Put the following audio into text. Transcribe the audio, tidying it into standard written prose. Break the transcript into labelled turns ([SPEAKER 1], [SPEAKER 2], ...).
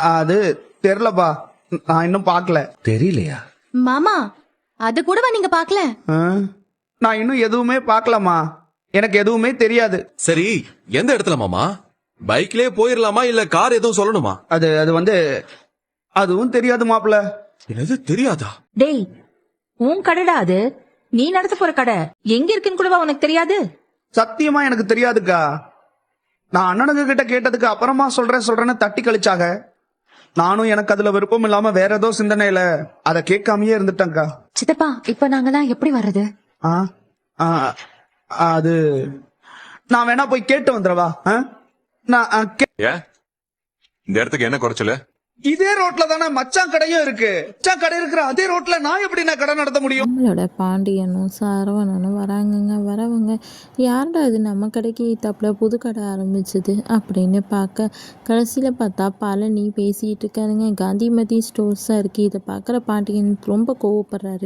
[SPEAKER 1] அது தெரிலப்பா, நான் இன்னும் பார்க்கல.
[SPEAKER 2] தெரியலையா?
[SPEAKER 3] மாமா அது கூடவா நீங்க பார்க்கல?
[SPEAKER 1] ஆ, நான் இன்னும் எதுவுமே பார்க்கலம்மா, எனக்கு எதுவுமே தெரியாது.
[SPEAKER 4] சரி, எந்த இடத்துல மாமா? பைக்லயே போயிடலாமா இல்ல கார் எதுவும் சொல்லணுமா?
[SPEAKER 1] அது அது வந்து அதுவும் தெரியாது மாப்பிள்ள.
[SPEAKER 4] என்னது தெரியாதா?
[SPEAKER 5] டேய், உன் கடைடா அது. நீ நடத்த போற கடை எங்க இருக்குன்னு கூடவா உனக்கு தெரியாது?
[SPEAKER 1] சத்தியமா எனக்கு தெரியாதுக்கா. நான் அண்ணனுங்க கிட்ட கேட்டதுக்கு அப்புறமா சொல்றேன்னு தட்டி கழிச்சாக. நானும் எனக்கு அதுல விருப்பம் இல்லாம வேற ஏதோ சிந்தனையில அதை கேட்காமயே இருந்துட்டேன்க்கா.
[SPEAKER 3] சித்தப்பா இப்ப நாங்கெல்லாம் எப்படி வர்றது?
[SPEAKER 1] ஆ, ஆ, அது நான் வேணா போய் கேட்டு வந்துடவா? நான்
[SPEAKER 6] ஏன் இந்த இடத்துக்கு என்ன குறைச்சல?
[SPEAKER 1] இதே ரோட்ல தானே மச்சான் கடையும் இருக்கு. மச்சான் கடை இருக்கிற அதே ரோட்ல நான் எப்படி நான் கடை நடத்த முடியும்?
[SPEAKER 7] நம்மளோட பாண்டியனும் சரவணனும் வராங்கங்க. வரவங்க யார்டா இது நம்ம கடைக்கு தப்புல புது கடை ஆரம்பிச்சது அப்படின்னு பார்க்க கடைசியில் பார்த்தா பழனி பேசிகிட்டு இருக்காருங்க. காந்திமதி ஸ்டோர்ஸாக இருக்குது. இதை பார்க்குற பாண்டியன் ரொம்ப கோவப்படுறாரு.